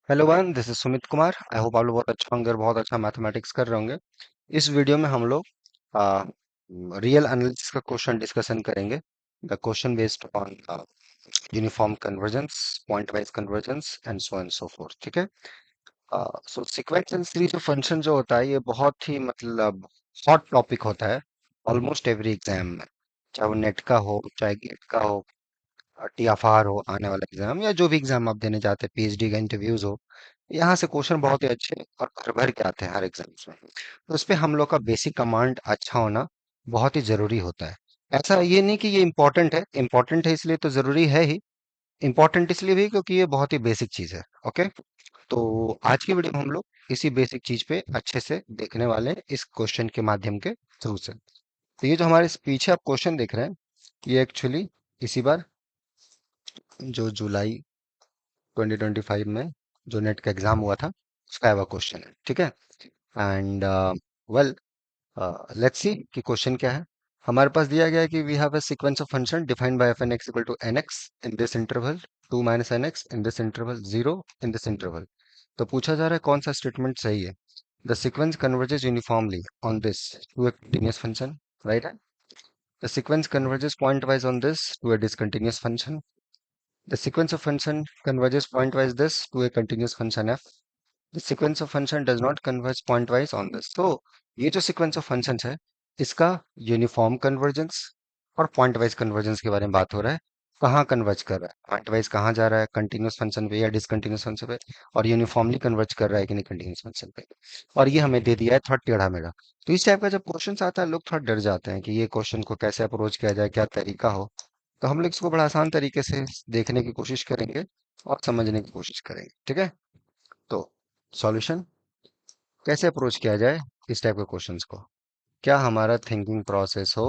Hello one, this is Sumit Kumar. I hope आप लोग बहुत अच्छा होंगे और बहुत अच्छा मैथमेटिक्स कर रहे होंगे। इस वीडियो में हम लोग रियल एनालिसिस का क्वेश्चन डिस्कशन करेंगे। The question based on uniform convergence, pointwise convergence and so and so forth. ठीक है। So sequence and series of function जो होता है ये बहुत ही मतलब हॉट टॉपिक होता है ऑलमोस्ट एवरी एग्जाम में, चाहे वो नेट का हो, चाहे गेट का हो, टीएफआर हो, आने वाला एग्जाम या जो भी एग्जाम आप देने जाते हैं, पीएचडी का इंटरव्यूज हो, यहाँ से क्वेश्चन बहुत ही अच्छे और भर भर के आते हैं हर एग्जाम्स में। तो उस पे हम लोग का बेसिक कमांड अच्छा होना बहुत ही जरूरी होता है। ऐसा ये नहीं कि ये इम्पोर्टेंट है इसलिए तो जरूरी है ही, इम्पोर्टेंट इसलिए भी क्योंकि ये बहुत ही बेसिक चीज है। ओके। तो आज की वीडियो में हम लोग इसी बेसिक चीज पे अच्छे से देखने वाले हैं इस क्वेश्चन के माध्यम के थ्रू से। तो ये जो हमारे पीछे आप क्वेश्चन देख रहे हैं, ये एक्चुअली इसी बार जो जुलाई 2025 में जो नेट का एग्जाम हुआ था उसका वह क्वेश्चन है। ठीक है। एंड वेल, लेट्स सी कि क्वेश्चन क्या है। हमारे पास दिया गया है कि we have a sequence of function defined by F N x equal to N X in this interval, two minus N X in this interval, zero in this interval. तो पूछा जा रहा है कौन सा स्टेटमेंट सही है। The sequence converges uniformly on this to a continuous function, right है। The sequence converges pointwise on this to a discontinuous function. The sequence of function converges pointwise this to a continuous function f. The sequence of function does not converge pointwise on this. तो ये जो sequence of functions है इसका uniform convergence और point wise convergence के बारे में बात हो रहा है। कहाँ कन्वर्ज कर रहा है, पॉइंट वाइज कहाँ जा रहा है, कंटिन्यूस फंक्शन पे या डिसकंटिन्यूस फंक्शन पे, और यूनिफॉर्मली कन्वर्ज कर रहा है कि नहीं कंटिन्यूस फंक्शन पे। और ये हमें दे दिया है थोड़ा टेढ़ा मेढ़ा। तो इस टाइप का जब क्वेश्चन आता है लोग थोड़ा डर जाते हैं कि ये क्वेश्चन को कैसे अप्रोच किया जाए, क्या तरीका हो। तो हम लोग इसको बड़ा आसान तरीके से देखने की कोशिश करेंगे और समझने की कोशिश करेंगे। ठीक है। तो सॉल्यूशन कैसे अप्रोच किया जाए इस टाइप के क्वेश्चंस को, क्या हमारा थिंकिंग प्रोसेस हो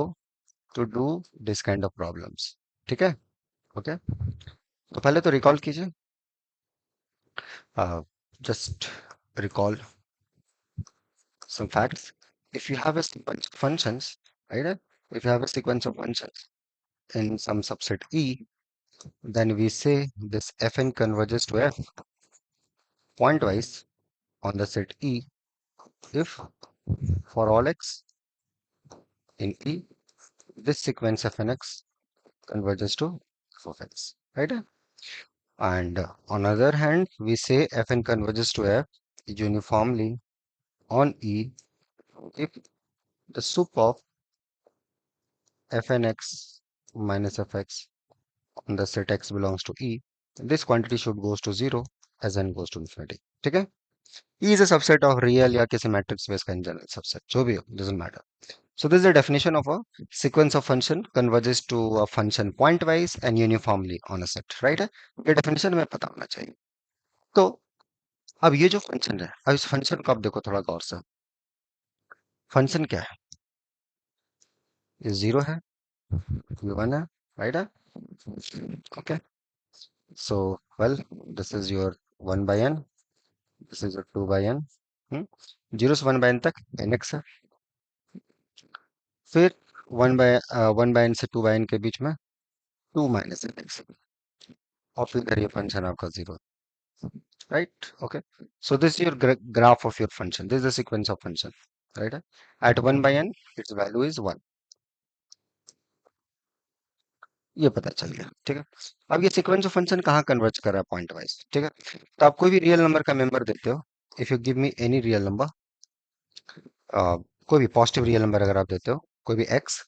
to do this kind of problems. ठीक है। ओके। तो पहले तो रिकॉल कीजिए, just recall some facts. If you have a sequence of functions, right? If you have a sequence of functions in some subset E, then we say this fn converges to f pointwise on the set E if for all x in E, this sequence fnx converges to f of x, right? And on other hand, we say fn converges to f uniformly on E if the sup of fnx minus fx on the set x belongs to E, this quantity should goes to zero as n goes to infinity. ठीक है। E is a subset of real या किसी matrix space का in general subset, जो भी हो, doesn't matter. So this is the definition of a sequence of function converges to a function pointwise and uniformly on a set, right है। ये definition हमें पता होना चाहिए। तो अब ये जो फंक्शन है, अब इस फंक्शन को आप देखो थोड़ा गौर से। फंक्शन क्या है, ये जीरो है, ये वन है, राइट है। Okay. So well, this is your one by N, this is your two by N. Zero से वन बाई एन तक एन एक्स है। फिर वन बाय एन से टू बाय एन के बीच में टू माइनस एन एक्स, और फिर ये फंक्शन आपका zero, right. Okay. So this your graph of your function, this the sequence of function, right. At one by n it's value is one, ये पता चल गया। ठीक है। अब ये सीक्वेंस ऑफ फंक्शन कहाँ कन्वर्ज कर रहा है, पॉइंट वाइज। ठीक है। तो आप कोई भी रियल नंबर का मेंबर देते हो, if you give me any real number, कोई भी पॉजिटिव रियल नंबर अगर आप देते हो, कोई भी एक्स,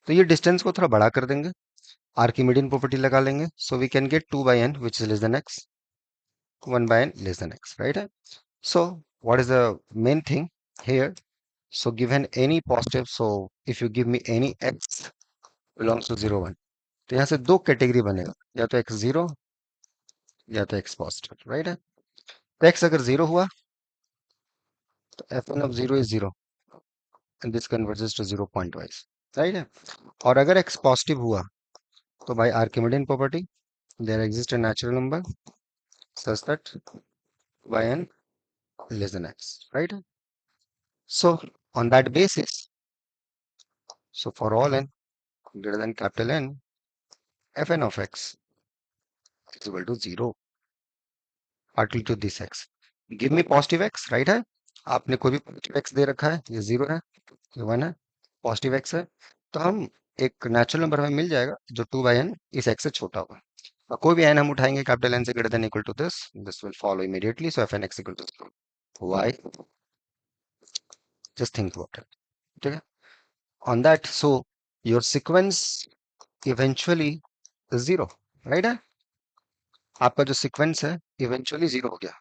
तो ये डिस्टेंस को थोड़ा बड़ा कर देंगे, आर्किमिडियन प्रॉपर्टी लगा लेंगे, so we can get two by n which is less than x, one by n less than x, right है। So what is the main thing here? So given any positive, so if you give me any x belongs to 0 1, तो यहाँ से दो category बनेगा, या तो x zero या तो x पॉजिटिव, राइट है। तो x अगर जीरो हुआ तो f n of zero is zero and this converges to zero pointwise, right है। और अगर x पॉजिटिव हुआ तो by Archimedean property there exist a natural number such that y n less than x, right है। So on that basis, so for all n greater than capital N, fn of x is equal to 0, partly to this x, give me positive x, right है। आपने कोई भी positive x दे रखा है, ये zero है, ये वन है, पॉजिटिव एक्स है, तो हम एक नेचुरल नंबर हमें मिल जाएगा जो टू बाई एन इस एक्स से छोटा होगा। और कोई भी एन हम उठाएंगे कैपिटल एन से greater than equal to this, this will follow immediately, so f N x equal to zero. Why? Just think about it, ठीक है। On that, so your sequence eventually zero, right है। आपका जो sequence है eventually zero हो गया,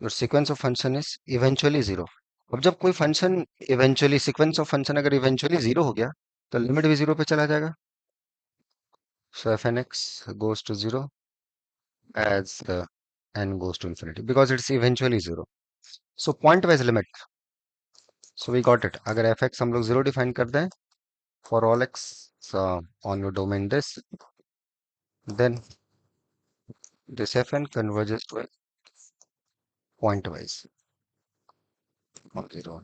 your sequence of function is eventually zero. अब जब कोई function eventually, sequence of function अगर इवेंचुअली जीरो हो गया तो लिमिट भी जीरो पे चला जाएगा। So f N x goes to zero as n goes to infinity because it's eventually zero. So point wise limit. So we got it. अगर f(x) हम लोग जीरो डिफाइन कर दें for all x on your domain this, then this fn converges to a point wise on zero.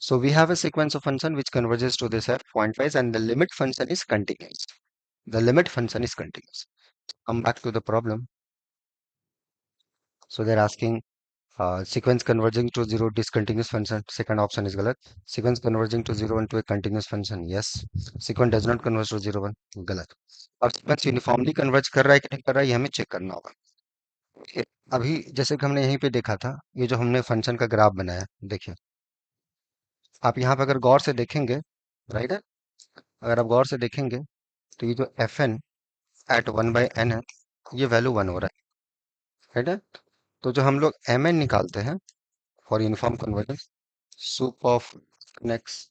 So we have a sequence of function which converges to this f point wise, and the limit function is continuous. The limit function is continuous. Come back to the problem. So they're asking sequence converging to zero discontinuous function. Second option is galat. Sequence converging to zero into a continuous function. Yes. Sequence does not converge to zero one. गलत। अब sequence uniformly converge कर रहा है कि नहीं कर रहा है, ये हमें चेक करना होगा। ये अभी जैसे कि हमने यहीं पे देखा था, ये जो हमने फंक्शन का ग्राफ बनाया, देखिए आप यहाँ पे अगर गौर से देखेंगे, राइट है, अगर आप गौर से देखेंगे तो ये जो f n at one by n है, ये वैल्यू वन हो रहा है, राइट है। तो जो हम लोग एम एन निकालते हैं for uniform convergence, sup of x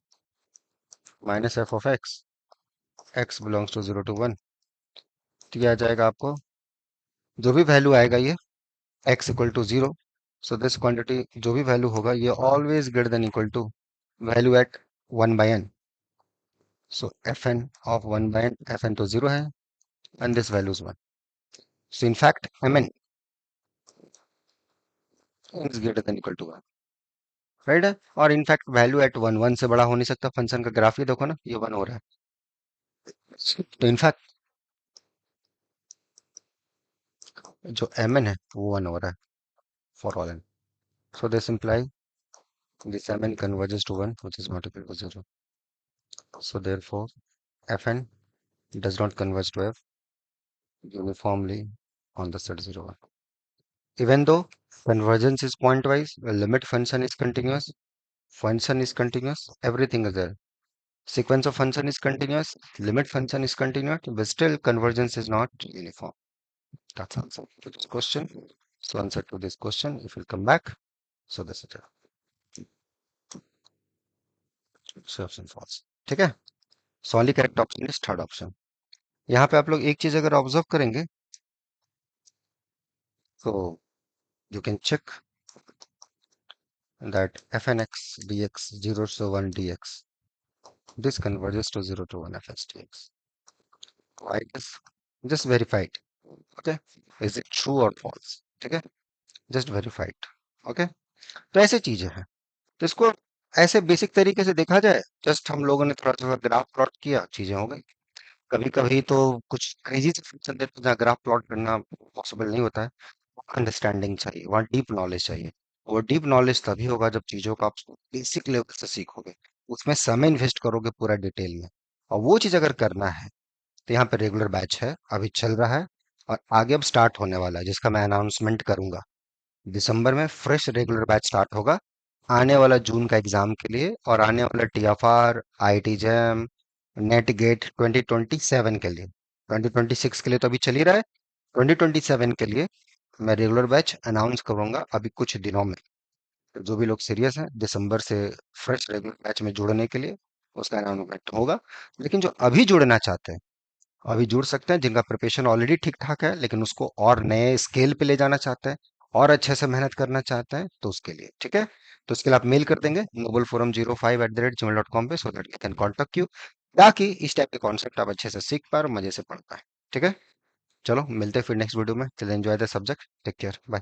minus f of x belongs to 0 to 1, तो ये आ जाएगा आपको, जो भी वैल्यू आएगा ये x equal to zero, so this quantity जो भी वैल्यू होगा ये always greater than equal to value at one by n. So f n of one by n, f n तो जीरो है and this value is one, so in fact m n is greater than equal to one, right है। और in fact value at one, one से बड़ा हो नहीं सकता, function का ग्राफ ही देखो ना, ये वन हो रहा है। तो इनफैक्ट जो एम एन है वो वन हो रहा है for all n, so this imply this mn converges to 1, which is not equal to 0. So therefore fn does not converge to f uniformly on the set 0 1. Even though convergence is pointwise, the limit function is continuous, everything is there. Sequence of function is continuous, limit function is continuous, but still convergence is not uniform. That's answer to this question. So answer to this question, if you come back, so this is it. So option false. ठीक है, so only correct option is third option. यहाँ पे आप लोग एक चीज अगर observe करेंगे तो you can check that f N x d x zero to 1 dx, this converges to 0 to 1 fx dx. Why this? Just verify it. Okay, is it true or false? ठीक है, just verify it. Okay, तो ऐसे चीजें हैं, तो इसको ऐसे basic तरीके से देखा जाए, जस्ट हम लोगों ने थोड़ा थोड़ा ग्राफ प्लॉट किया, चीजें हो गई। कभी कभी तो कुछ क्रेजी से फंक्शन देते हैं जहाँ ग्राफ प्लॉट करना पॉसिबल नहीं होता है, अंडरस्टैंडिंग चाहिए, वहाँ डीप नॉलेज चाहिए। वो डीप नॉलेज तभी होगा जब चीजों को आप बेसिक लेवल से सीखोगे, उसमें समय इन्वेस्ट करोगे पूरा डिटेल में। और वो चीज अगर करना है तो यहाँ पे रेगुलर बैच है, अभी चल रहा है और आगे अब स्टार्ट होने वाला है, जिसका मैं अनाउंसमेंट करूंगा। दिसंबर में फ्रेश रेगुलर बैच स्टार्ट होगा आने वाला जून का एग्जाम के लिए, और आने वाला TFR, IIT JAM, NET GATE 2027 के लिए। 2026 के लिए तो अभी चल ही रहा है, 2027 के लिए मैं रेगुलर बैच अनाउंस करूंगा अभी कुछ दिनों में। तो जो भी लोग सीरियस हैं दिसंबर से फ्रेश रेगुलर बैच में जुड़ने के लिए, उसका अनाउंसमेंट होगा। लेकिन जो अभी जुड़ना चाहते हैं अभी जुड़ सकते हैं, जिनका प्रिपरेशन ऑलरेडी ठीक ठाक है लेकिन उसको और नए स्केल पे ले जाना चाहते हैं और अच्छे से मेहनत करना चाहते हैं, तो उसके लिए ठीक है। तो उसके लिए आप मेल कर देंगे noble4m05@gmail.com पे, so that we can contact you, ताकि इस टाइप के कॉन्सेप्ट आप अच्छे से सीख पाए और मजे से पढ़ पाए। ठीक है, चलो मिलते हैं फिर नेक्स्ट वीडियो में। चलो enjoy the subject, take care, bye.